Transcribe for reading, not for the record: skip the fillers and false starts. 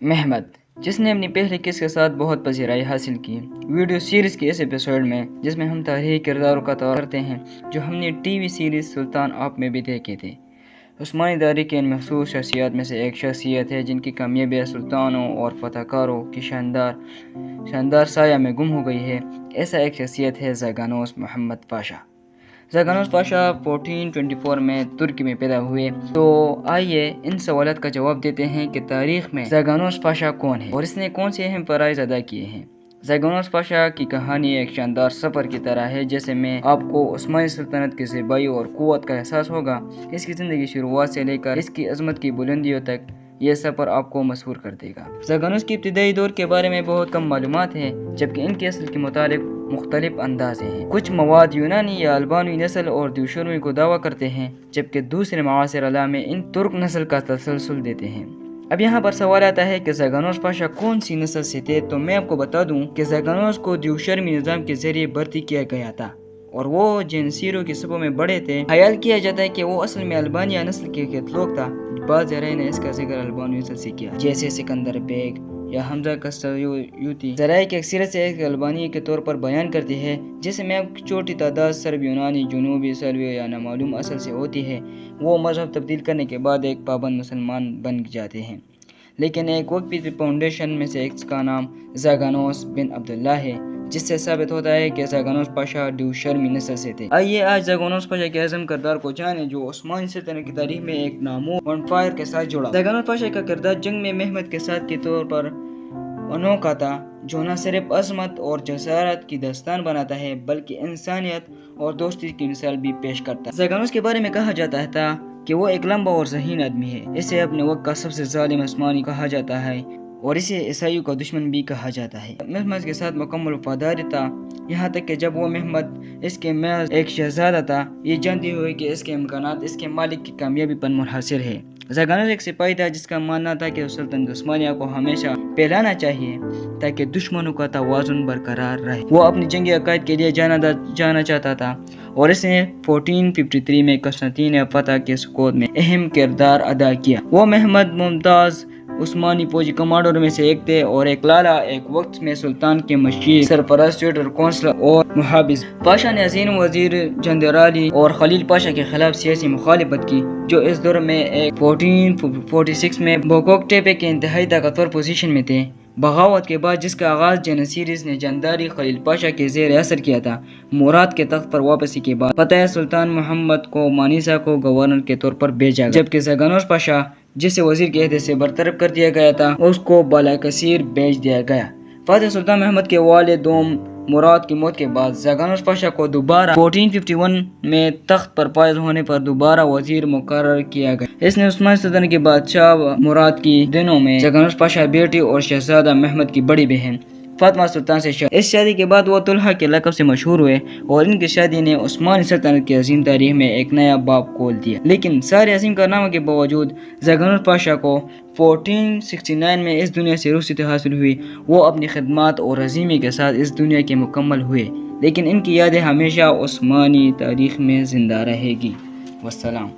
محمد، جس نے اپنی پہلی قسط کے ساتھ بہت پذیرائی حاصل کی۔ ویڈیو سیریز کے اس ایپیسوڈ میں جس میں ہم تاریخی کرداروں کا تعارف کرتے ہیں جو ہم نے ٹی وی سیریز سلطان آپ میں بھی دیکھے تھے۔ عثمانی داری کے ان مخصوص شخصیات میں سے ایک شخصیت ہے جن کی کامیابی سلطانوں اور فتح کاروں کی شاندار سایہ میں گم ہو گئی ہے۔ ایسا ایک شخصیت ہے زاگانوس محمد پاشا۔ زاگانوس پاشا 1424 میں ترکی میں پیدا ہوئے۔ تو آئیے ان سوالات کا جواب دیتے ہیں کہ تاریخ میں زاگانوس پاشا کون ہے اور اس نے کون سے اہم فرائض ادا کیے ہیں۔ زاگانوس پاشا کی کہانی ایک شاندار سفر کی طرح ہے جیسے میں آپ کو عثمانی سلطنت کی زیبائی اور قوت کا احساس ہوگا۔ اس کی زندگی شروعات سے لے کر اس کی عظمت کی بلندیوں تک یہ سفر آپ کو مسحور کر دے گا۔ زاگانوس کی ابتدائی دور کے بارے میں بہت کم معلومات ہیں جبکہ ان کے اصل کے متعلق مختلف اندازے ہیں۔ کچھ مواد یونانی یا البانوی نسل اور دیوشروی کو دعویٰ کرتے ہیں جبکہ دوسرے معاصر علماء میں ان ترک نسل کا تسلسل دیتے ہیں۔ اب یہاں پر سوال آتا ہے کہ زاگانوس پاشا کون سی نسل سے تھے، تو میں آپ کو بتا دوں کہ زاگانوس کو دیوشرمی نظام کے ذریعے بھرتی کیا گیا تھا اور وہ جنسیروں کی صفوں میں بڑے تھے۔ خیال کیا جاتا ہے کہ وہ اصل میں البانیہ نسل کے لوگ تھا۔ بعض ذرائع نے اس کا ذکر البانوی نسل سے کیا جیسے سکندر بیگ یا حمزہ کسیوتی۔ ذرائع کی اکثریت سے ایک البانی کے طور پر بیان کرتی ہے جسے میں چھوٹی تعداد سرب یونانی، جنوبی سلوی یا نامعلوم اصل سے ہوتی ہے۔ وہ مذہب تبدیل کرنے کے بعد ایک پابند مسلمان بن جاتے ہیں، لیکن ایک وقت بھی فاؤنڈیشن میں سے ایک کا نام زاگانوس بن عبداللہ ہے جس سے ثابت ہوتا ہے کہ زاگانوس پاشا دیوشرمی نسل سے تھے۔ آئیے آج زاگانوس پاشا کے اعظم کردار کو جانیں جو عثمانی سلطنت کی تاریخ میں ایک نامور ونفائر کے ساتھ جڑا۔ زاگانوس پاشا کا کردار جنگ میں محمد کے ساتھ کے طور پر انوکھا تھا جو نہ صرف عظمت اور جسارت کی داستان بناتا ہے بلکہ انسانیت اور دوستی کی مثال بھی پیش کرتا ہے۔ زاگانوس کے بارے میں کہا جاتا تھا کہ وہ ایک لمبا اور ذہین آدمی ہے۔ اسے اپنے وقت کا سب سے ظالم عثمانی کہا جاتا ہے اور اسے عیسائیوں کا دشمن بھی کہا جاتا ہے۔ محمد کے ساتھ مکمل وفاداری تھا یہاں تک کہ جب وہ محمد اس کے محض ایک شہزادہ تھا، یہ جانتے ہوئے کہ اس کے امکانات اس کے مالک کی کامیابی پر منحصر ہے۔ زاگانوس ایک سپاہی تھا جس کا ماننا تھا کہ سلطنت عثمانیہ کو ہمیشہ پھیلانا چاہیے تاکہ دشمنوں کا توازن برقرار رہے۔ وہ اپنی جنگی عقائد کے لیے جانا چاہتا تھا اور اس نے 1453 میں قسطنطنیہ فتح کے سقوط میں اہم کردار ادا کیا۔ وہ محمد ممتاز عثمانی فوجی کمانڈروں میں سے ایک تھے اور ایک وقت میں سلطان کے مشیر، سرپرست، ٹیوٹر، کونسلر اور محافظ۔ پاشا نے عظیم وزیر جندرالی اور خلیل پاشا کے خلاف سیاسی مخالفت کی جو اس دور میں 1446 میں بوکوک ٹیپے کے انتہائی طاقتور پوزیشن میں تھے۔ بغاوت کے بعد جس کا آغاز جنیسریز نے جنداری خلیل پاشا کے زیر اثر کیا تھا، مراد کے تخت پر واپسی کے بعد فتح سلطان محمد کو مانیسا کو گورنر کے طور پر بھیجا گیا جبکہ زاگانوس پاشا جسے وزیر کے عہدے سے برطرف کر دیا گیا تھا اس کو بالاکسیر بھیج دیا گیا۔ فتح سلطان محمد کے والد دوم مراد کی موت کے بعد زاگانوس پاشا کو دوبارہ 1451 میں تخت پر فائز ہونے پر دوبارہ وزیر مقرر کیا گیا۔ اس نے عثمانی سلطنت کے بادشاہ مراد کی دنوں میں زاگانوس پاشا بیٹی اور شہزادہ محمد کی بڑی بہن فاطمہ سلطان سے شادی۔ اس شادی کے بعد وہ طلحہ کے لقب سے مشہور ہوئے اور ان کی شادی نے عثمانی سلطنت کی عظیم تاریخ میں ایک نیا باب کھول دیا۔ لیکن سارے عظیم کارناموں کے باوجود زاگانوس پاشا کو 1469 میں اس دنیا سے رخصتی حاصل ہوئی۔ وہ اپنی خدمات اور عظیمی کے ساتھ اس دنیا کے مکمل ہوئے لیکن ان کی یادیں ہمیشہ عثمانی تاریخ میں زندہ رہے گی۔ والسلام۔